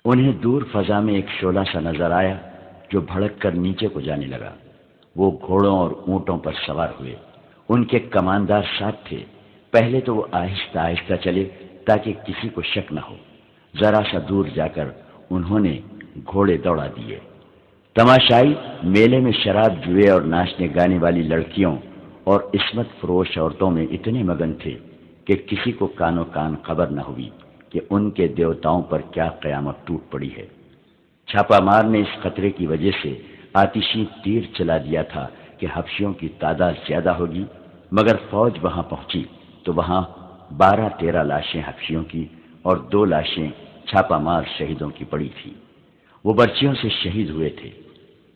انہیں دور فضا میں ایک شعلہ سا نظر آیا جو بھڑک کر نیچے کو جانے لگا۔ وہ گھوڑوں اور اونٹوں پر سوار ہوئے، ان کے کماندار ساتھ تھے۔ پہلے تو وہ آہستہ آہستہ چلے تاکہ کسی کو شک نہ ہو۔ ذرا سا دور جا کر انہوں نے گھوڑے دوڑا دیے۔ تماشائی میلے میں شراب، جوئے اور ناچنے گانے والی لڑکیوں اور عصمت فروش عورتوں میں اتنے مگن تھے کہ کسی کو کانوں کان خبر نہ ہوئی کہ ان کے دیوتاؤں پر کیا قیامت ٹوٹ پڑی ہے۔ چھاپا مار نے اس خطرے کی وجہ سے آتشی تیر چلا دیا تھا کہ حبشیوں کی تعداد زیادہ ہوگی، مگر فوج وہاں پہنچی تو وہاں 12-13 لاشیں حبشیوں کی اور 2 لاشیں چھاپا مار شہیدوں کی پڑی تھی۔ وہ برچیوں سے شہید ہوئے تھے۔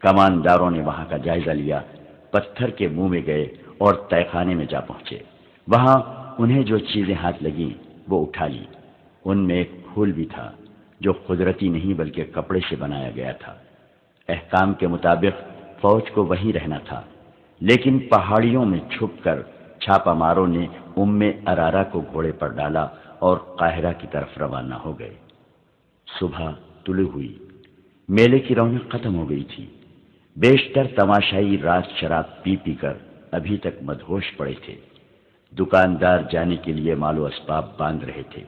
کمانداروں نے وہاں کا جائزہ لیا، پتھر کے منہ میں گئے اور تہہ خانے میں جا پہنچے۔ وہاں انہیں جو چیزیں ہاتھ لگیں وہ اٹھا لی۔ ان میں ایک پھول بھی تھا جو قدرتی نہیں بلکہ کپڑے سے بنایا گیا تھا۔ احکام کے مطابق فوج کو وہیں رہنا تھا، لیکن پہاڑیوں میں چھپ کر چھاپا ماروں نے ارارا کو گھوڑے پر ڈالا اور قاہرہ کی طرف روانہ ہو گئے۔ صبح طلوع ہوئی، میلے کی رونق ختم ہو گئی تھی۔ بیشتر تماشائی رات شراب پی پی کر ابھی تک مدہوش پڑے تھے۔ دکاندار جانے کے لیے مال و اسباب باندھ رہے تھے،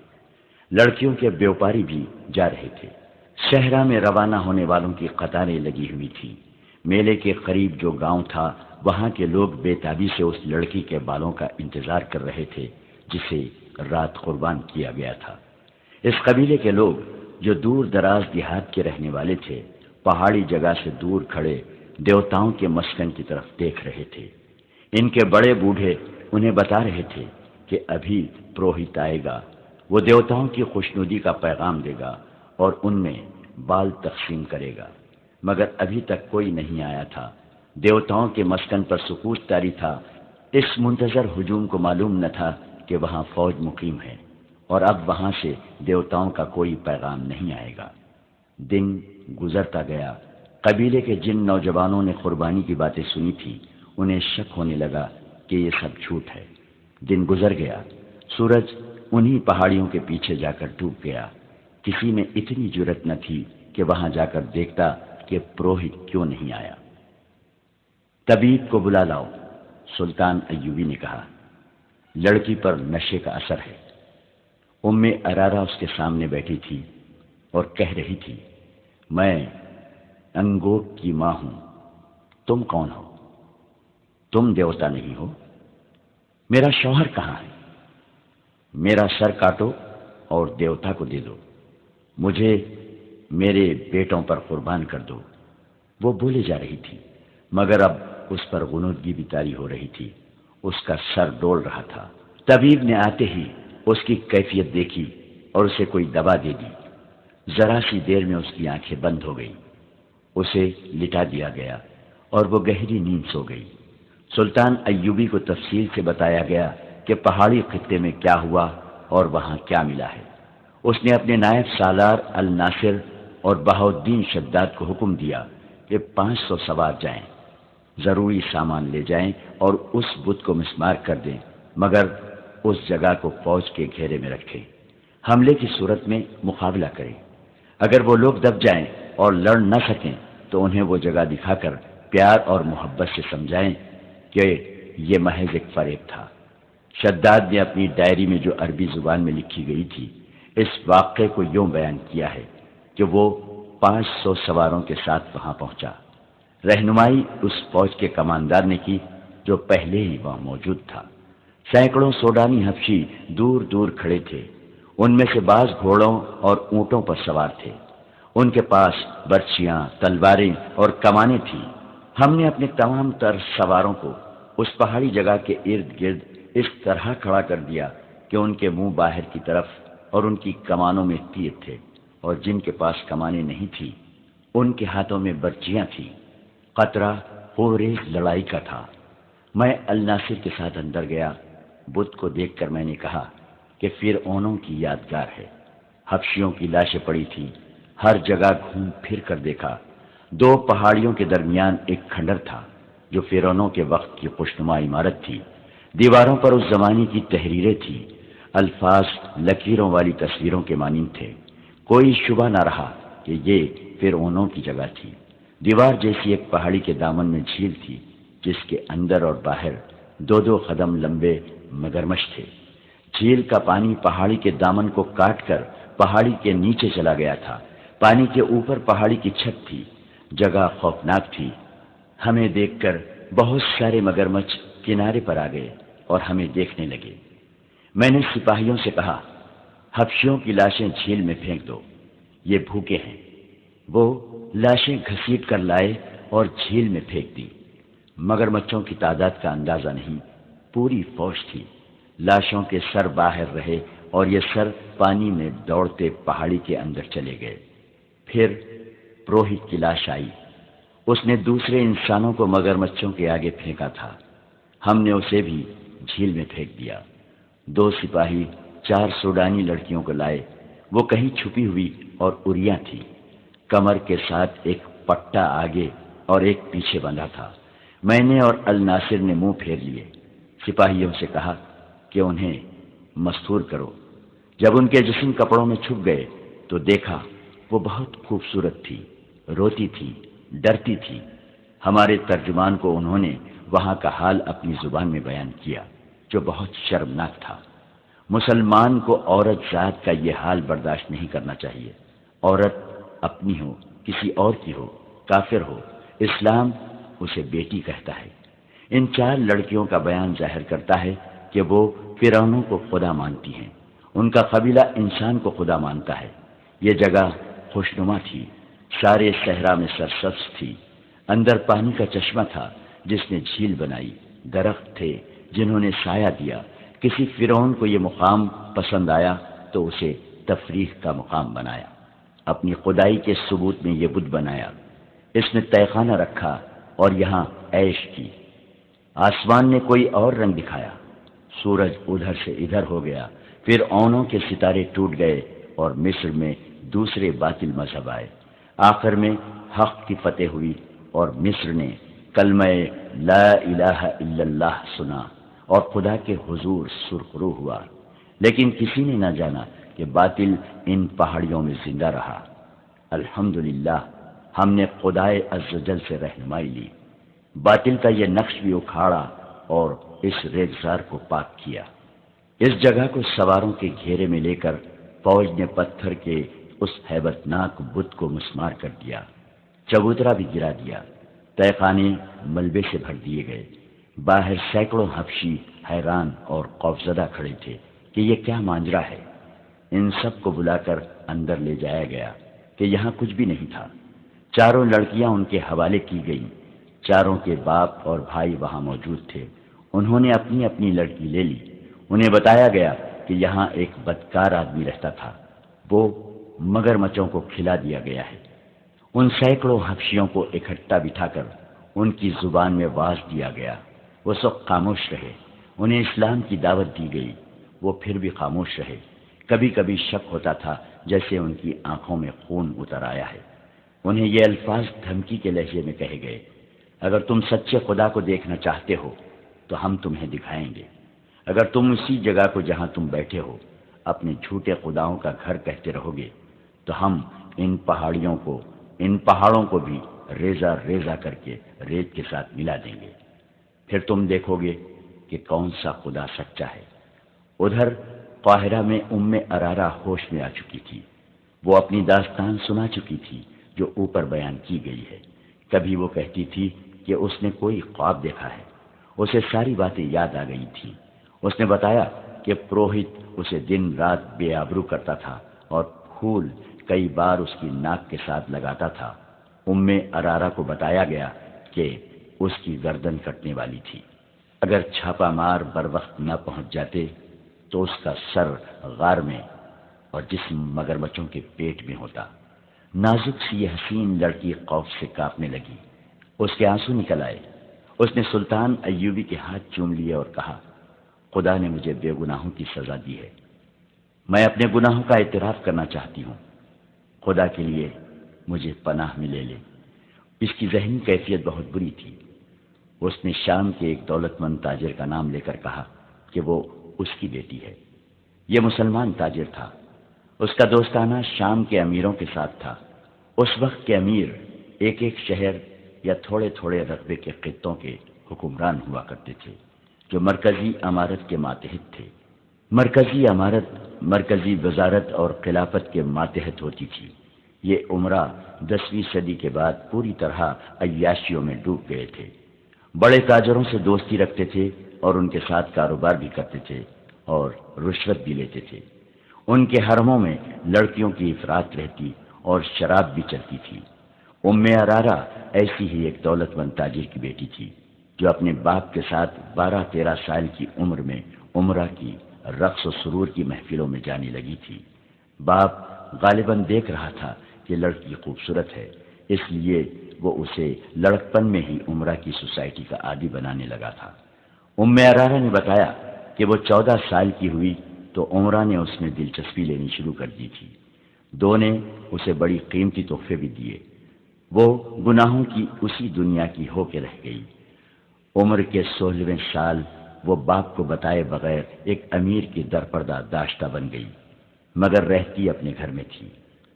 لڑکیوں کے بیوپاری بھی جا رہے تھے۔ صحرا میں روانہ ہونے والوں کی قطاریں لگی ہوئی تھیں۔ میلے کے قریب جو گاؤں تھا وہاں کے لوگ بے تابی سے اس لڑکی کے بالوں کا انتظار کر رہے تھے جسے رات قربان کیا گیا تھا۔ اس قبیلے کے لوگ جو دور دراز دیہات کے رہنے والے تھے، پہاڑی جگہ سے دور کھڑے دیوتاؤں کے مسکن کی طرف دیکھ رہے تھے۔ ان کے بڑے بوڑھے انہیں بتا رہے تھے کہ ابھی پروہت آئے گا، وہ دیوتاؤں کی خوشنودی کا پیغام دے گا اور ان میں بال تقسیم کرے گا، مگر ابھی تک کوئی نہیں آیا تھا۔ دیوتاؤں کے مسکن پر سکوت طاری تھا۔ اس منتظر ہجوم کو معلوم نہ تھا کہ وہاں فوج مقیم ہے اور اب وہاں سے دیوتاؤں کا کوئی پیغام نہیں آئے گا۔ دن گزرتا گیا۔ قبیلے کے جن نوجوانوں نے قربانی کی باتیں سنی تھی انہیں شک ہونے لگا کہ یہ سب جھوٹ ہے۔ دن گزر گیا، سورج انہی پہاڑیوں کے پیچھے جا کر ڈوب گیا۔ کسی میں اتنی جرت نہ تھی کہ وہاں جا کر دیکھتا کہ پروہت کیوں نہیں آیا۔ طبیب کو بلا لاؤ، سلطان ایوبی نے کہا۔ لڑکی پر نشے کا اثر ہے۔ ارارا اس کے سامنے بیٹھی تھی اور کہہ رہی تھی، میں انگوک کی ماں ہوں۔ تم کون ہو؟ تم دیوتا نہیں ہو؟ میرا شوہر کہاں ہے؟ میرا سر کاٹو اور دیوتا کو دے دو، مجھے میرے بیٹوں پر قربان کر دو۔ وہ بولے جا رہی تھی مگر اب اس پر غنودگی بھی طاری ہو رہی تھی۔ اس کا سر ڈول رہا تھا۔ طبیب نے آتے ہی اس کی کیفیت دیکھی اور اسے کوئی دوا دے دی۔ ذرا سی دیر میں اس کی آنکھیں بند ہو گئی۔ اسے لٹا دیا گیا اور وہ گہری نیند سو گئی۔ سلطان ایوبی کو تفصیل سے بتایا گیا کہ پہاڑی خطے میں کیا ہوا اور وہاں کیا ملا ہے۔ اس نے اپنے نائب سالار الناصر اور بہاؤالدین شداد کو حکم دیا کہ 500 سوار جائیں، ضروری سامان لے جائیں اور اس بت کو مسمار کر دیں، مگر اس جگہ کو فوج کے گھیرے میں رکھیں۔ حملے کی صورت میں مقابلہ کریں۔ اگر وہ لوگ دب جائیں اور لڑ نہ سکیں تو انہیں وہ جگہ دکھا کر پیار اور محبت سے سمجھائیں کہ یہ محض ایک فریب تھا۔ شداد نے اپنی ڈائری میں جو عربی زبان میں لکھی گئی تھی اس واقعے کو یوں بیان کیا ہے کہ وہ 500 سواروں کے ساتھ وہاں پہنچا۔ رہنمائی اس فوج کے کماندار نے کی جو پہلے ہی وہاں موجود تھا۔ سینکڑوں سوڈانی حبشی دور دور کھڑے تھے۔ ان میں سے بعض گھوڑوں اور اونٹوں پر سوار تھے۔ ان کے پاس برچیاں، تلواریں اور کمانیں تھیں۔ ہم نے اپنے تمام تر سواروں کو اس پہاڑی جگہ کے ارد گرد اس طرح کھڑا کر دیا کہ ان کے منہ باہر کی طرف اور ان کی کمانوں میں تیر تھے، اور جن کے پاس کمانیں نہیں تھیں ان کے ہاتھوں میں برچیاں تھیں۔ قطرہ ہوریز لڑائی کا تھا۔ میں الناصر کے ساتھ اندر گیا۔ بت کو دیکھ کر میں نے کہا کہ فرعونوں کی یادگار ہے۔ حبشیوں کی لاشیں پڑی تھیں۔ ہر جگہ گھوم پھر کر دیکھا۔ 2 پہاڑیوں کے درمیان ایک کھنڈر تھا جو فرعونوں کے وقت کی خوشنما عمارت تھی۔ دیواروں پر اس زمانے کی تحریریں تھیں۔ الفاظ لکیروں والی تصویروں کے مانند تھے۔ کوئی شبہ نہ رہا کہ یہ فرعونوں کی جگہ تھی۔ دیوار جیسی ایک پہاڑی کے دامن میں جھیل تھی، جس کے اندر اور باہر 2-2 قدم لمبے مگرمچھ تھے۔ جھیل کا پانی پہاڑی کے دامن کو کاٹ کر پہاڑی کے نیچے چلا گیا تھا۔ پانی کے اوپر پہاڑی کی چھت تھی۔ جگہ خوفناک تھی۔ ہمیں دیکھ کر بہت سارے مگرمچھ کنارے پر آ گئے اور ہمیں دیکھنے لگے۔ میں نے سپاہیوں سے کہا، حبشیوں کی لاشیں جھیل میں پھینک دو، یہ بھوکے ہیں۔ وہ لاشیں گھسیٹ کر لائے اور جھیل میں پھینک دی۔ مگرمچھوں کی تعداد کا اندازہ نہیں، پوری فوج تھی۔ لاشوں کے سر باہر رہے اور یہ سر پانی میں دوڑتے پہاڑی کے اندر چلے گئے۔ پھر پروہت کی لاش آئی۔ اس نے دوسرے انسانوں کو مگرمچھوں کے آگے پھینکا تھا۔ ہم نے اسے بھی جھیل میں پھینک دیا۔ 2 سپاہی 4 سوڈانی لڑکیوں کو لائے۔ وہ کہیں چھپی ہوئی اور اریاں تھی۔ کمر کے ساتھ ایک پٹا آگے اور ایک پیچھے بندھا تھا۔ میں نے اور الناصر نے منہ پھیر لیے۔ سپاہیوں سے کہا کہ انہیں مستور کرو۔ جب ان کے جسم کپڑوں میں چھپ گئے تو دیکھا وہ بہت خوبصورت تھی، روتی تھی، ڈرتی تھی۔ ہمارے ترجمان کو انہوں نے وہاں کا حال اپنی زبان میں بیان کیا، جو بہت شرمناک تھا۔ مسلمان کو عورت ذات کا یہ حال برداشت نہیں کرنا چاہیے۔ عورت اپنی ہو، کسی اور کی ہو، کافر ہو، اسلام اسے بیٹی کہتا ہے۔ ان 4 لڑکیوں کا بیان ظاہر کرتا ہے کہ وہ فرعونوں کو خدا مانتی ہیں۔ ان کا قبیلہ انسان کو خدا مانتا ہے۔ یہ جگہ خوشنما تھی، سارے صحرا میں سرسبز تھی۔ اندر پانی کا چشمہ تھا جس نے جھیل بنائی، درخت تھے جنہوں نے سایہ دیا۔ کسی فرعون کو یہ مقام پسند آیا تو اسے تفریح کا مقام بنایا۔ اپنی خدائی کے ثبوت میں یہ بت بنایا۔ اس نے تہخانہ رکھا اور یہاں عیش کی۔ آسمان نے کوئی اور رنگ دکھایا، سورج ادھر سے ادھر ہو گیا، فرعونوں کے ستارے ٹوٹ گئے اور مصر میں دوسرے باطل مذہب آئے۔ آخر میں حق کی فتح ہوئی اور مصر نے کلمہ لا الہ الا اللہ سنا اور خدا کے حضور سرخرو ہوا۔ لیکن کسی نے نہ جانا کہ باطل ان پہاڑیوں میں زندہ رہا۔ الحمدللہ ہم نے خدائے عزوجل سے رہنمائی لی، باطل کا یہ نقش بھی اکھاڑا اور اس ریگزار کو پاک کیا۔ اس جگہ کو سواروں کے گھیرے میں لے کر فوج نے پتھر کے اس ہیبت ناک بت کو مسمار کر دیا، چبوترا بھی گرا دیا، تہخانے ملبے سے بھر دیے گئے۔ باہر سینکڑوں حبشی حیران اور خوفزدہ کھڑے تھے کہ یہ کیا ماجرا ہے۔ ان سب کو بلا کر اندر لے جایا گیا کہ یہاں کچھ بھی نہیں تھا۔ 4 لڑکیاں ان کے حوالے کی گئیں۔ 4 کے باپ اور بھائی وہاں موجود تھے۔ انہوں نے اپنی اپنی لڑکی لے لی۔ انہیں بتایا گیا کہ یہاں ایک بدکار آدمی رہتا تھا، وہ مگرمچھوں کو کھلا دیا گیا ہے۔ ان سینکڑوں حبشیوں کو اکٹھا بٹھا کر ان کی زبان میں واز دیا گیا۔ وہ سب خاموش رہے۔ انہیں اسلام کی دعوت دی گئی، وہ پھر بھی خاموش رہے۔ کبھی کبھی شک ہوتا تھا جیسے ان کی آنکھوں میں خون اتر آیا ہے۔ انہیں یہ الفاظ دھمکی کے لہجے میں کہے گئے، اگر تم سچے خدا کو دیکھنا چاہتے ہو تو ہم تمہیں دکھائیں گے۔ اگر تم اسی جگہ کو جہاں تم بیٹھے ہو اپنے جھوٹے خداؤں کا گھر کہتے رہو گے تو ہم ان پہاڑوں کو بھی ریزہ ریزہ کر کے ریت کے ساتھ ملا دیں گے۔ پھر تم دیکھو گے کہ کون سا خدا سچا ہے۔ ادھر قاہرہ میں ارارا ہوش میں آ چکی تھی۔ وہ اپنی داستان سنا چکی تھی جو اوپر بیان کی گئی ہے۔ کبھی وہ کہتی تھی کہ اس نے کوئی خواب دیکھا ہے۔ اسے ساری باتیں یاد آ گئی تھیں۔ اس نے بتایا کہ پروہت اسے دن رات بے آبرو کرتا تھا اور پھول کئی بار اس کی ناک کے ساتھ لگاتا تھا۔ ارارا کو بتایا گیا کہ اس کی گردن کٹنے والی تھی۔ اگر چھاپا مار بر وقت نہ پہنچ جاتے تو اس کا سر غار میں اور جسم مگرمچھوں کے پیٹ میں ہوتا۔ نازک سی یہ حسین لڑکی خوف سے کانپنے لگی۔ اس کے آنسو نکل آئے۔ اس نے سلطان ایوبی کے ہاتھ چوم لیے اور کہا، خدا نے مجھے بے گناہوں کی سزا دی ہے۔ میں اپنے گناہوں کا اعتراف کرنا چاہتی ہوں۔ خدا کے لیے مجھے پناہ میں لے لے۔ اس کی ذہنی کیفیت بہت بری تھی۔ اس نے شام کے ایک دولت مند تاجر کا نام لے کر کہا کہ وہ اس کی بیٹی ہے۔ یہ مسلمان تاجر تھا۔ اس کا دوستانہ شام کے امیروں کے ساتھ تھا۔ اس وقت کے امیر ایک ایک شہر یا تھوڑے تھوڑے رقبے کے خطوں کے حکمران ہوا کرتے تھے جو مرکزی امارت کے ماتحت تھے۔ مرکزی امارت مرکزی وزارت اور خلافت کے ماتحت ہوتی تھی۔ یہ امراء 10ویں صدی کے بعد پوری طرح عیاشیوں میں ڈوب گئے تھے، بڑے تاجروں سے دوستی رکھتے تھے اور ان کے ساتھ کاروبار بھی کرتے تھے اور رشوت بھی لیتے تھے۔ ان کے حرموں میں لڑکیوں کی افراط رہتی اور شراب بھی چلتی تھی۔ ام ارارہ ایسی ہی ایک دولت مند تاجر کی بیٹی تھی جو اپنے باپ کے ساتھ 12-13 سال کی عمر میں عمرہ کی رقص و سرور کی محفلوں میں جانے لگی تھی۔ باپ غالباً دیکھ رہا تھا کہ لڑکی خوبصورت ہے، اس لیے وہ اسے لڑکپن میں ہی عمرہ کی سوسائٹی کا عادی بنانے لگا تھا۔ ام ارارہ نے بتایا کہ وہ 14 سال کی ہوئی تو عمرہ نے اس میں دلچسپی لینی شروع کر دی تھی۔ دو نے اسے بڑی قیمتی تحفے بھی دیے۔ وہ گناہوں کی اسی دنیا کی ہو کے رہ گئی۔ عمر کے 16ویں سال وہ باپ کو بتائے بغیر ایک امیر کی درپردہ داشتہ بن گئی، مگر رہتی اپنے گھر میں تھی۔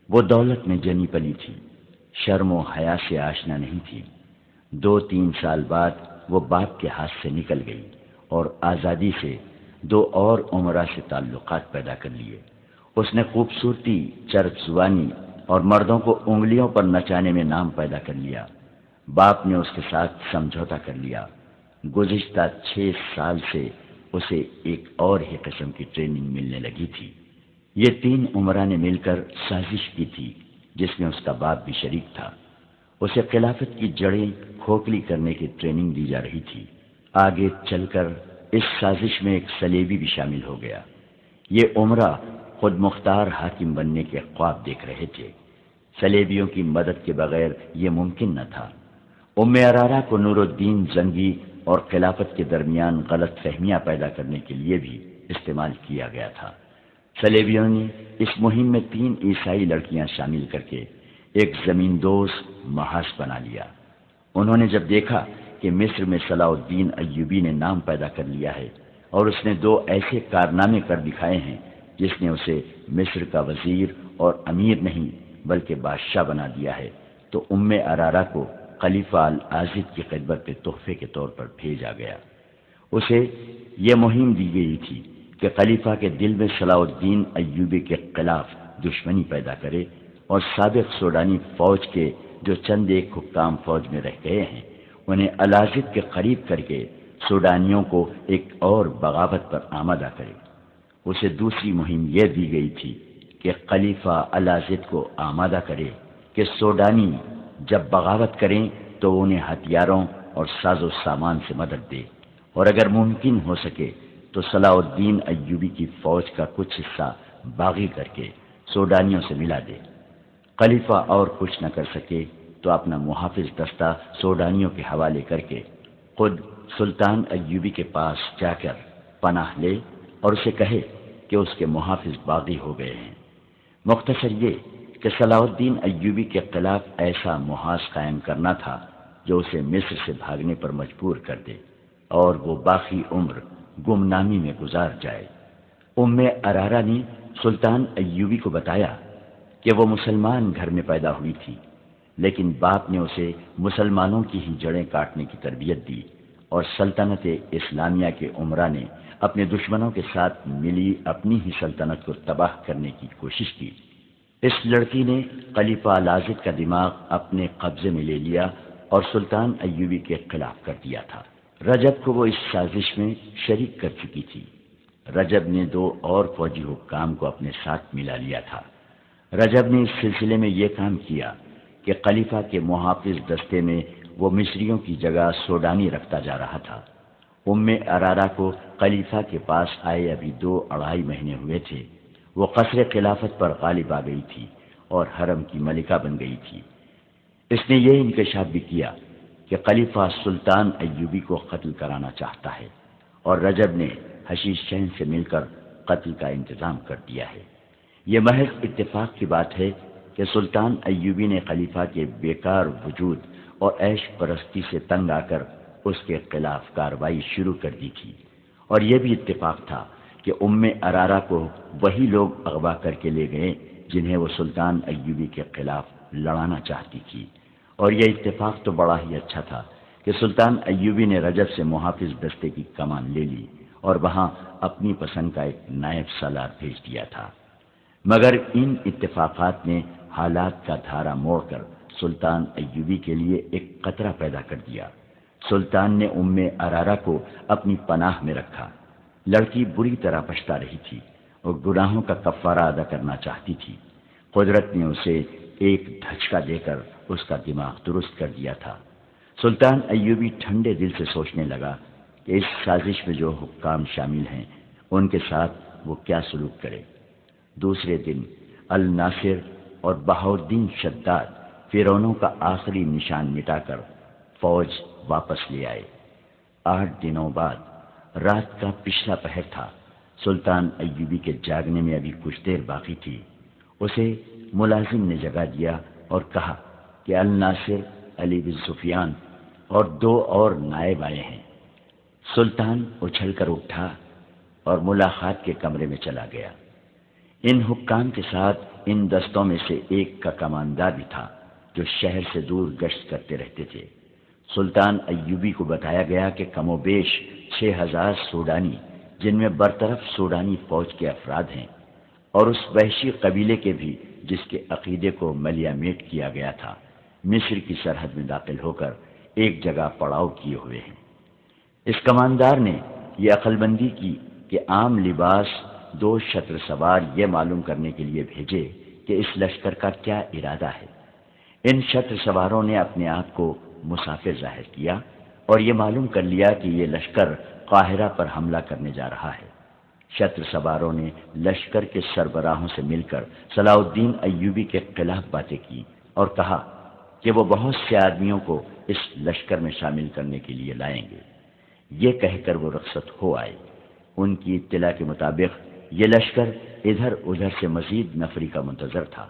وہ دولت میں جنی پلی تھی، شرم و حیا سے آشنا نہیں تھی۔ 2-3 سال بعد وہ باپ کے ہاتھ سے نکل گئی اور آزادی سے 2 اور عمرہ سے تعلقات پیدا کر لیے۔ اس نے خوبصورتی، چرب زبانی اور مردوں کو انگلیوں پر نچانے میں نام پیدا کر لیا۔ باپ نے اس کے ساتھ سمجھوتا کر لیا۔ گزشتہ 6 سال سے اسے ایک اور ہی قسم کی ٹریننگ ملنے لگی تھی۔ یہ 3 عمرہ نے مل کر سازش کی تھی جس میں اس کا باپ بھی شریک تھا۔ اسے خلافت کی جڑیں کھوکھلی کرنے کی ٹریننگ دی جا رہی تھی۔ آگے چل کر اس سازش میں ایک صلیبی بھی شامل ہو گیا۔ یہ عمرہ خود مختار حاکم بننے کے خواب دیکھ رہے تھے۔ صلیبیوں کی مدد کے بغیر یہ ممکن نہ تھا۔ ام ارارہ کو نور الدین زنگی اور خلافت کے درمیان غلط فہمیاں پیدا کرنے کے لیے بھی استعمال کیا گیا تھا۔ صلیبیوں نے اس مہم میں 3 عیسائی لڑکیاں شامل کر کے ایک زمین دوز محاذ بنا لیا۔ انہوں نے جب دیکھا کہ مصر میں صلاح الدین ایوبی نے نام پیدا کر لیا ہے اور اس نے 2 ایسے کارنامے کر دکھائے ہیں جس نے اسے مصر کا وزیر اور امیر نہیں بلکہ بادشاہ بنا دیا ہے، تو ام ارارہ کو خلیفہ العازد کی خدمت میں تحفے کے طور پر بھیجا گیا۔ اسے یہ مہم دی گئی تھی کہ خلیفہ کے دل میں صلاح الدین ایوبی کے خلاف دشمنی پیدا کرے اور سابق سوڈانی فوج کے جو چند ایک حکام فوج میں رہ گئے ہیں انہیں العازد کے قریب کر کے سوڈانیوں کو ایک اور بغاوت پر آمادہ کرے۔ اسے دوسری مہم یہ دی گئی تھی کہ خلیفہ العازد کو آمادہ کرے کہ سوڈانی جب بغاوت کریں تو انہیں ہتھیاروں اور ساز و سامان سے مدد دے، اور اگر ممکن ہو سکے تو صلاح الدین ایوبی کی فوج کا کچھ حصہ باغی کر کے سوڈانیوں سے ملا دے۔ خلیفہ اور کچھ نہ کر سکے تو اپنا محافظ دستہ سوڈانیوں کے حوالے کر کے خود سلطان ایوبی کے پاس جا کر پناہ لے اور اسے کہے کہ اس کے محافظ باغی ہو گئے ہیں۔ مختصر یہ کہ صلاح الدین ایوبی کے خلاف ایسا محاذ قائم کرنا تھا جو اسے مصر سے بھاگنے پر مجبور کر دے اور وہ باقی عمر گمنامی میں گزار جائے۔ ام ارارہ نے سلطان ایوبی کو بتایا کہ وہ مسلمان گھر میں پیدا ہوئی تھی، لیکن باپ نے اسے مسلمانوں کی ہی جڑیں کاٹنے کی تربیت دی اور سلطنت اسلامیہ کے عمرا نے اپنے دشمنوں کے ساتھ ملی اپنی ہی سلطنت کو تباہ کرنے کی کوشش کی۔ اس لڑکی نے خلیفہ العازد کا دماغ اپنے قبضے میں لے لیا اور سلطان ایوبی کے خلاف کر دیا تھا۔ رجب کو وہ اس سازش میں شریک کر چکی تھی۔ رجب نے 2 اور فوجی حکام کو اپنے ساتھ ملا لیا تھا۔ رجب نے اس سلسلے میں یہ کام کیا کہ خلیفہ کے محافظ دستے میں وہ مصریوں کی جگہ سوڈانی رکھتا جا رہا تھا۔ ام ارارہ کو خلیفہ کے پاس آئے ابھی 2-2.5 مہینے ہوئے تھے۔ وہ قصر خلافت پر غالب آ گئی تھی اور حرم کی ملکہ بن گئی تھی۔ اس نے یہ انکشاف بھی کیا کہ خلیفہ سلطان ایوبی کو قتل کرانا چاہتا ہے اور رجب نے حشیش شہن سے مل کر قتل کا انتظام کر دیا ہے۔ یہ محض اتفاق کی بات ہے کہ سلطان ایوبی نے خلیفہ کے بیکار وجود اور عیش پرستی سے تنگ آ کر اس کے خلاف کارروائی شروع کر دی تھی، اور یہ بھی اتفاق تھا کہ ام ارارہ کو وہی لوگ اغوا کر کے لے گئے جنہیں وہ سلطان ایوبی کے خلاف لڑانا چاہتی تھی، اور یہ اتفاق تو بڑا ہی اچھا تھا کہ سلطان ایوبی نے رجب سے محافظ دستے کی کمان لے لی اور وہاں اپنی پسند کا ایک نائب سالار بھیج دیا تھا۔ مگر ان اتفاقات نے حالات کا دھارا موڑ کر سلطان ایوبی کے لیے ایک خطرہ پیدا کر دیا۔ سلطان نے ام ارارہ کو اپنی پناہ میں رکھا۔ لڑکی بری طرح پچھتا رہی تھی اور گناہوں کا کفارہ ادا کرنا چاہتی تھی۔ قدرت نے اسے ایک دھچکا دے کر اس کا دماغ درست کر دیا تھا۔ سلطان ایوبی ٹھنڈے دل سے سوچنے لگا کہ اس سازش میں جو حکام شامل ہیں ان کے ساتھ وہ کیا سلوک کرے۔ دوسرے دن الناصر اور بہاؤالدین شداد فرعونوں کا آخری نشان مٹا کر فوج واپس لے آئے۔ 8 دنوں بعد رات کا پچھلا پہر تھا۔ سلطان ایوبی کے جاگنے میں ابھی کچھ دیر باقی تھی۔ اسے ملازم نے جگا دیا اور کہا کہ الناصر، علی بن سفیان اور 2 اور نائب آئے ہیں۔ سلطان اچھل کر اٹھا اور ملاقات کے کمرے میں چلا گیا۔ ان حکام کے ساتھ ان دستوں میں سے ایک کا کماندار بھی تھا جو شہر سے دور گشت کرتے رہتے تھے۔ سلطان ایوبی کو بتایا گیا کہ کم و بیش 6000 سوڈانی، جن میں برطرف سوڈانی فوج کے افراد ہیں، اور اس وحشی قبیلے کے بھی جس کے عقیدے کو ملیا میٹ کیا گیا تھا، مصر کی سرحد میں داخل ہو کر ایک جگہ پڑاؤ کیے ہوئے ہیں۔ اس کماندار نے یہ عقل بندی کی کہ عام لباس 2 شتر سوار یہ معلوم کرنے کے لیے بھیجے کہ اس لشکر کا کیا ارادہ ہے۔ ان شتر سواروں نے اپنے آپ کو مسافر ظاہر کیا اور یہ معلوم کر لیا کہ یہ لشکر قاہرہ پر حملہ کرنے جا رہا ہے۔ شتر سواروں نے لشکر کے سربراہوں سے مل کر صلاح الدین ایوبی کے خلاف باتیں کی اور کہا کہ وہ بہت سے آدمیوں کو اس لشکر میں شامل کرنے کے لیے لائیں گے۔ یہ کہہ کر وہ رخصت ہو آئے۔ ان کی اطلاع کے مطابق یہ لشکر ادھر ادھر سے مزید نفری کا منتظر تھا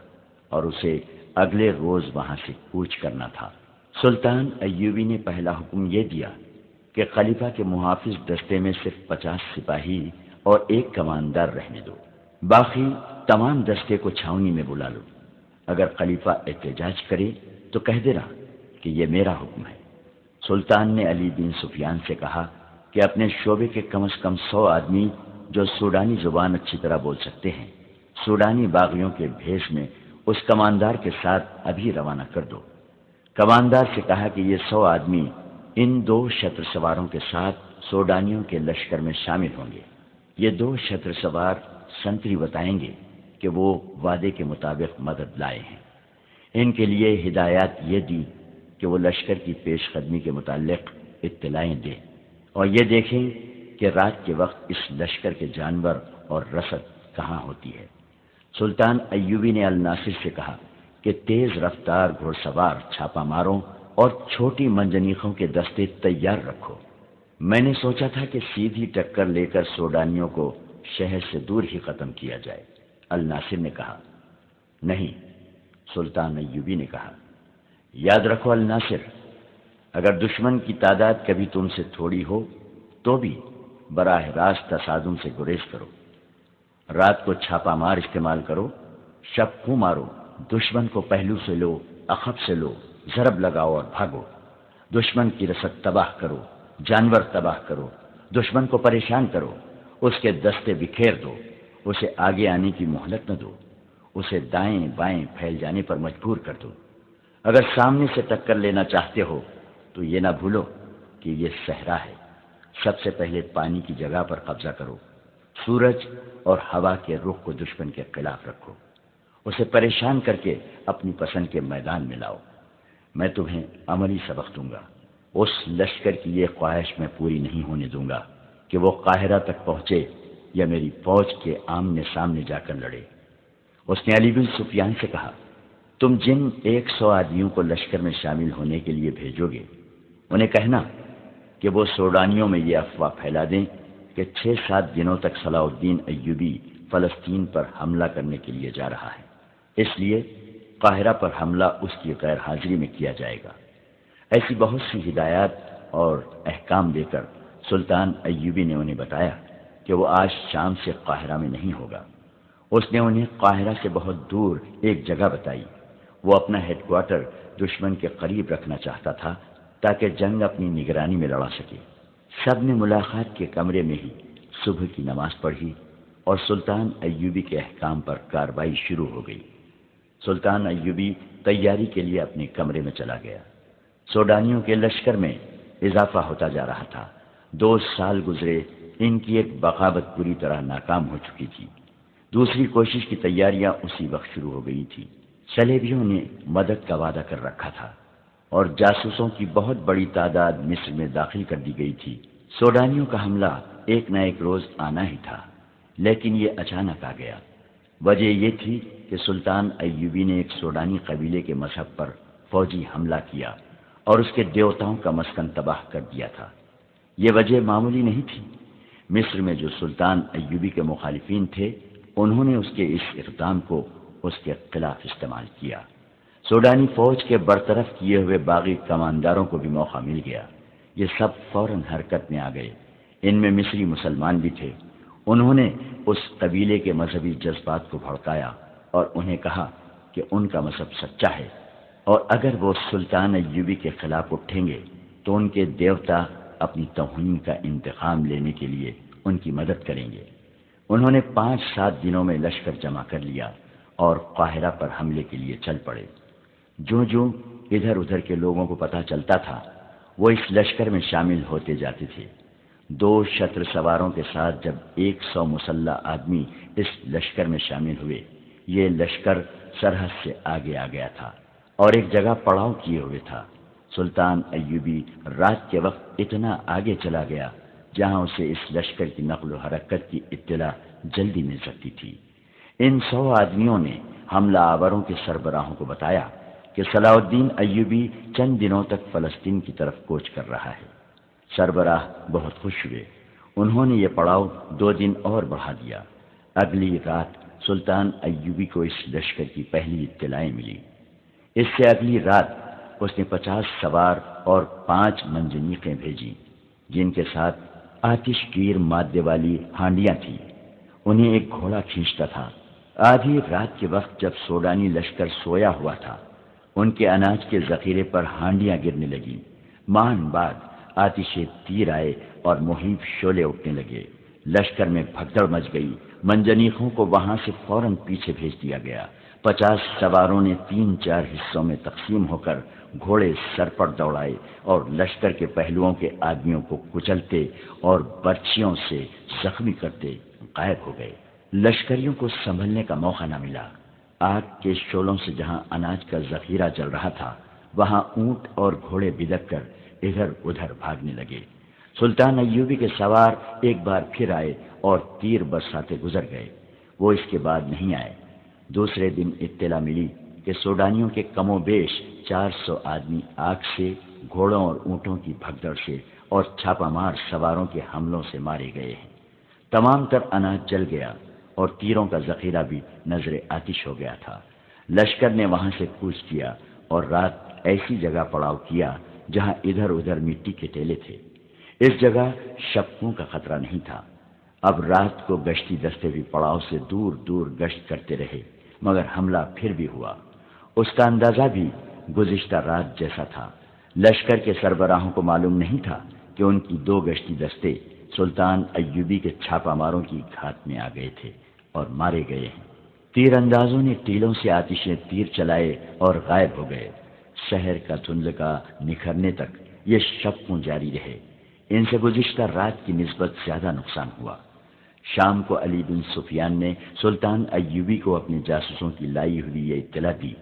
اور اسے اگلے روز وہاں سے کوچ کرنا تھا۔ سلطان ایوبی نے پہلا حکم یہ دیا کہ خلیفہ کے محافظ دستے میں صرف 50 سپاہی اور 1 کماندار رہنے دو، باقی تمام دستے کو چھاؤنی میں بلا لو۔ اگر خلیفہ احتجاج کرے تو کہہ دینا کہ یہ میرا حکم ہے۔ سلطان نے علی بن سفیان سے کہا کہ اپنے شعبے کے کم از کم 100 آدمی جو سوڈانی زبان اچھی طرح بول سکتے ہیں، سوڈانی باغیوں کے بھیس میں اس کماندار کے ساتھ ابھی روانہ کر دو۔ کماندار سے کہا کہ یہ 100 آدمی ان 2 شتر سواروں کے ساتھ سوڈانیوں کے لشکر میں شامل ہوں گے۔ یہ 2 شتر سوار سنتری بتائیں گے کہ وہ وعدے کے مطابق مدد لائے ہیں۔ ان کے لیے ہدایات یہ دی کہ وہ لشکر کی پیش قدمی کے متعلق اطلاعیں دیں اور یہ دیکھیں کہ رات کے وقت اس لشکر کے جانور اور رسد کہاں ہوتی ہے۔ سلطان ایوبی نے الناصر سے کہا کہ تیز رفتار گھوڑ سوار چھاپا ماروں اور چھوٹی منجنیقوں کے دستے تیار رکھو۔ میں نے سوچا تھا کہ سیدھی ٹکر لے کر سوڈانیوں کو شہر سے دور ہی ختم کیا جائے۔ الناصر نے کہا نہیں۔ سلطان ایوبی نے کہا یاد رکھو الناصر، اگر دشمن کی تعداد کبھی تم سے تھوڑی ہو تو بھی براہ راست تصادم سے گریز کرو۔ رات کو چھاپا مار استعمال کرو، شب کو مارو، دشمن کو پہلو سے لو، عقب سے لو، ضرب لگاؤ اور بھاگو۔ دشمن کی رسد تباہ کرو، جانور تباہ کرو، دشمن کو پریشان کرو، اس کے دستے بکھیر دو، اسے آگے آنے کی مہلت نہ دو، اسے دائیں بائیں پھیل جانے پر مجبور کر دو۔ اگر سامنے سے ٹکر لینا چاہتے ہو تو یہ نہ بھولو کہ یہ صحرا ہے۔ سب سے پہلے پانی کی جگہ پر قبضہ کرو، سورج اور ہوا کے رخ کو دشمن کے خلاف رکھو، اسے پریشان کر کے اپنی پسند کے میدان میں لاؤ۔ میں تمہیں عملی سبق دوں گا۔ اس لشکر کی یہ خواہش میں پوری نہیں ہونے دوں گا کہ وہ قاہرہ تک پہنچے یا میری فوج کے آمنے سامنے جا کر لڑے۔ اس نے علی بن سفیان سے کہا تم جن 100 آدمیوں کو لشکر میں شامل ہونے کے لیے بھیجو گے انہیں کہنا کہ وہ سوڈانیوں میں یہ افواہ پھیلا دیں کہ 6-7 دنوں تک صلاح الدین ایوبی فلسطین پر حملہ کرنے کے لیے جا رہا ہے، اس لیے قاہرہ پر حملہ اس کی غیر حاضری میں کیا جائے گا۔ ایسی بہت سی ہدایات اور احکام دے کر سلطان ایوبی نے انہیں بتایا کہ وہ آج شام سے قاہرہ میں نہیں ہوگا۔ اس نے انہیں قاہرہ سے بہت دور ایک جگہ بتائی۔ وہ اپنا ہیڈ کوارٹر دشمن کے قریب رکھنا چاہتا تھا تاکہ جنگ اپنی نگرانی میں لڑا سکے۔ سب نے ملاقات کے کمرے میں ہی صبح کی نماز پڑھی اور سلطان ایوبی کے احکام پر کارروائی شروع ہو گئی۔ سلطان ایوبی تیاری کے لیے اپنے کمرے میں چلا گیا۔ سوڈانیوں کے لشکر میں اضافہ ہوتا جا رہا تھا۔ 2 سال گزرے، ان کی ایک بغاوت پوری طرح ناکام ہو چکی تھی۔ دوسری کوشش کی تیاریاں اسی وقت شروع ہو گئی تھی۔ صلیبیوں نے مدد کا وعدہ کر رکھا تھا اور جاسوسوں کی بہت بڑی تعداد مصر میں داخل کر دی گئی تھی۔ سوڈانیوں کا حملہ ایک نہ ایک روز آنا ہی تھا، لیکن یہ اچانک آ گیا۔ وجہ یہ تھی کہ سلطان ایوبی نے ایک سوڈانی قبیلے کے مذہب پر فوجی حملہ کیا اور اس کے دیوتاؤں کا مسکن تباہ کر دیا تھا۔ یہ وجہ معمولی نہیں تھی۔ مصر میں جو سلطان ایوبی کے مخالفین تھے، انہوں نے اس کے اس اقدام کو اس کے خلاف استعمال کیا۔ سوڈانی فوج کے برطرف کیے ہوئے باغی کمانداروں کو بھی موقع مل گیا۔ یہ سب فوراً حرکت میں آ گئے۔ ان میں مصری مسلمان بھی تھے۔ انہوں نے اس قبیلے کے مذہبی جذبات کو بھڑکایا اور انہیں کہا کہ ان کا مذہب سچا ہے اور اگر وہ سلطان ایوبی کے خلاف اٹھیں گے تو ان کے دیوتا اپنی توہین کا انتقام لینے کے لیے ان کی مدد کریں گے۔ انہوں نے 5-7 دنوں میں لشکر جمع کر لیا اور قاہرہ پر حملے کے لیے چل پڑے۔ جو ادھر ادھر کے لوگوں کو پتہ چلتا تھا، وہ اس لشکر میں شامل ہوتے جاتے تھے۔ 2 شتر سواروں کے ساتھ جب 100 مسلح آدمی اس لشکر میں شامل ہوئے، یہ لشکر سرحد سے آگے آ گیا تھا اور ایک جگہ پڑاؤ کیے ہوئے تھا۔ سلطان ایوبی رات کے وقت اتنا آگے چلا گیا جہاں اسے اس لشکر کی نقل و حرکت کی اطلاع جلدی مل سکتی تھی۔ ان 100 آدمیوں نے حملہ آوروں کے سربراہوں کو بتایا کہ صلاح الدین ایوبی چند دنوں تک فلسطین کی طرف کوچ کر رہا ہے۔ سربراہ بہت خوش ہوئے۔ انہوں نے یہ پڑاؤ 2 دن اور بڑھا دیا۔ اگلی رات سلطان ایوبی کو اس لشکر کی پہلی اطلاعیں ملی۔ اس سے اگلی رات اس نے 50 سوار اور 5 منجنیقیں بھیجی، جن کے ساتھ آتش گیر مادے والی ہانڈیاں تھیں۔ انہیں ایک گھوڑا کھینچتا تھا۔ آدھی رات کے وقت جب سوڈانی لشکر سویا ہوا تھا، ان کے اناج کے ذخیرے پر ہانڈیاں گرنے لگیں۔ مان بعد آتش تیر آئے اور مہیب شعلے اٹھنے لگے۔ لشکر میں بھگدڑ مچ گئی۔ منجنیقوں کو وہاں سے فوراً پیچھے بھیج دیا گیا۔ 50 سواروں نے 3-4 حصوں میں تقسیم ہو کر گھوڑے سر پر دوڑائے اور لشکر کے پہلوؤں کے آدمیوں کو کچلتے اور برچھیوں سے زخمی کرتے غائب ہو گئے۔ لشکریوں کو سنبھلنے کا موقع نہ ملا۔ آگ کے شعلوں سے جہاں اناج کا ذخیرہ جل رہا تھا، وہاں اونٹ اور گھوڑے بدک کر ادھر ادھر بھاگنے لگے۔ سلطان ایوبی کے سوار ایک بار پھر آئے اور تیر برساتے گزر گئے۔ وہ اس کے بعد نہیں آئے۔ دوسرے دن اطلاع ملی کہ سوڈانیوں کے کم و بیش 400 آدمی آگ سے، گھوڑوں اور اونٹوں کی بھگدڑ سے اور چھاپہ مار سواروں کے حملوں سے مارے گئے ہیں۔ تمام تر اناج جل گیا اور تیروں کا ذخیرہ بھی نظر آتش ہو گیا تھا۔ لشکر نے وہاں سے کوچ کیا اور رات ایسی جگہ پڑاؤ کیا جہاں ادھر ادھر مٹی کے ٹیلے تھے۔ اس جگہ شپکوں کا خطرہ نہیں تھا۔ اب رات کو گشتی دستے بھی پڑاؤ سے دور دور گشت کرتے رہے، مگر حملہ پھر بھی ہوا۔ اس کا اندازہ بھی گزشتہ رات جیسا تھا۔ لشکر کے سربراہوں کو معلوم نہیں تھا کہ ان کی 2 گشتی دستے سلطان ایوبی کے چھاپہ ماروں کی گھات میں آ گئے تھے اور مارے گئے ہیں۔ تیر اندازوں نے ٹیلوں سے آتشیں تیر چلائے اور غائب ہو گئے۔ شہر کا دھندلکا نکھرنے تک یہ شپکوں جاری رہے۔ ان سے گزشتہ رات کی نسبت زیادہ نقصان ہوا۔ شام کو علی بن سفیان نے سلطان ایوبی کو اپنے جاسوسوں کی لائی ہوئی یہ اطلاع دی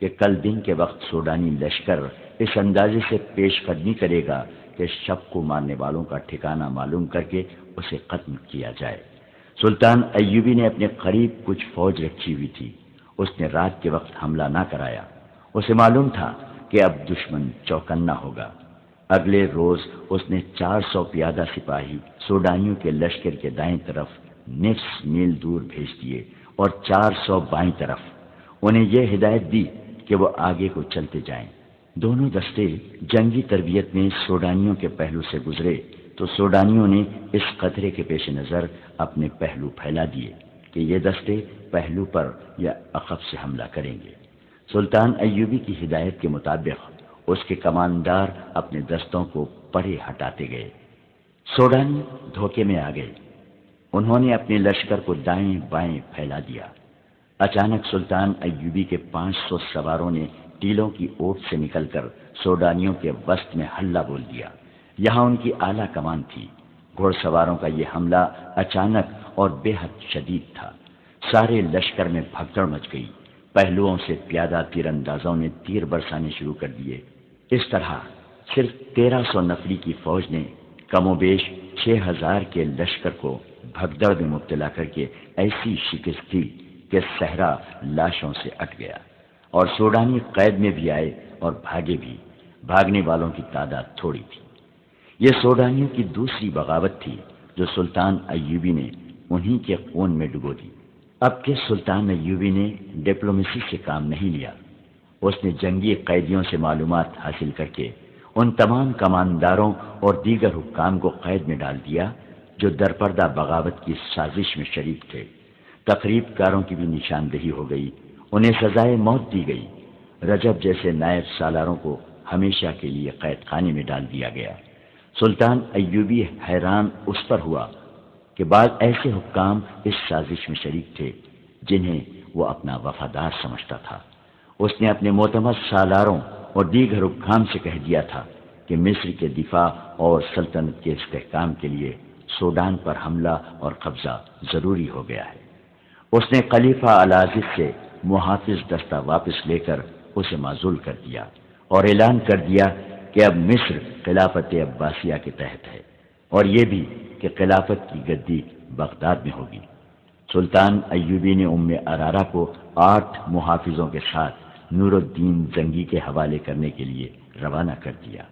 کہ کل دن کے وقت سوڈانی لشکر اس اندازے سے پیش قدمی کرے گا کہ شب کو مارنے والوں کا ٹھکانہ معلوم کر کے اسے ختم کیا جائے۔ سلطان ایوبی نے اپنے قریب کچھ فوج رکھی ہوئی تھی۔ اس نے رات کے وقت حملہ نہ کرایا۔ اسے معلوم تھا کہ اب دشمن چوکنا ہوگا۔ اگلے روز اس نے 400 پیادہ سپاہی سوڈانیوں کے لشکر کے دائیں طرف نصف میل دور بھیج دیے اور 400 بائیں طرف۔ انہیں یہ ہدایت دی کہ وہ آگے کو چلتے جائیں۔ دونوں دستے جنگی تربیت میں سوڈانیوں کے پہلو سے گزرے تو سوڈانیوں نے اس خطرے کے پیش نظر اپنے پہلو پھیلا دیے کہ یہ دستے پہلو پر یا عقب سے حملہ کریں گے۔ سلطان ایوبی کی ہدایت کے مطابق اس کے کماندار اپنے دستوں کو پرے ہٹاتے گئے۔ سوڈانی دھوکے میں آ گئے۔ انہوں نے اپنے لشکر کو دائیں بائیں پھیلا دیا۔ اچانک سلطان ایوبی کے 500 سواروں نے ٹیلوں کی اوٹ سے نکل کر سوڈانیوں کے وسط میں ہلہ بول دیا۔ یہاں ان کی اعلیٰ کمان تھی۔ گھوڑ سواروں کا یہ حملہ اچانک اور بے حد شدید تھا۔ سارے لشکر میں بھگدڑ مچ گئی۔ پہلوؤں سے پیادہ تیر اندازوں نے تیر برسانے شروع کر دیے۔ اس طرح صرف 1300 نفری کی فوج نے کم و بیش 6000 کے لشکر کو بھگدڑ میں مبتلا کر کے ایسی شکست دی کہ صحرا لاشوں سے اٹ گیا، اور سوڈانی قید میں بھی آئے اور بھاگے بھی۔ بھاگنے والوں کی تعداد تھوڑی تھی۔ یہ سوڈانیوں کی دوسری بغاوت تھی جو سلطان ایوبی نے انہی کے خون میں ڈبو دی۔ اب کہ سلطان ایوبی نے ڈپلومیسی سے کام نہیں لیا، اس نے جنگی قیدیوں سے معلومات حاصل کر کے ان تمام کمانداروں اور دیگر حکام کو قید میں ڈال دیا جو درپردہ بغاوت کی سازش میں شریک تھے۔ تقریب کاروں کی بھی نشاندہی ہو گئی، انہیں سزائے موت دی گئی۔ رجب جیسے نائب سالاروں کو ہمیشہ کے لیے قید خانے میں ڈال دیا گیا۔ سلطان ایوبی حیران اس پر ہوا کہ بعض ایسے حکام اس سازش میں شریک تھے جنہیں وہ اپنا وفادار سمجھتا تھا۔ اس نے اپنے معتمد سالاروں اور دیگر حکام سے کہہ دیا تھا کہ مصر کے دفاع اور سلطنت کے استحکام کے لیے سوڈان پر حملہ اور قبضہ ضروری ہو گیا ہے۔ اس نے خلیفہ العزیز سے محافظ دستہ واپس لے کر اسے معزول کر دیا اور اعلان کر دیا کہ اب مصر خلافت عباسیہ کے تحت ہے، اور یہ بھی کہ خلافت کی گدی بغداد میں ہوگی۔ سلطان ایوبی نے ارارا کو 8 محافظوں کے ساتھ نور الدین زنگی کے حوالے کرنے کے لیے روانہ کر دیا۔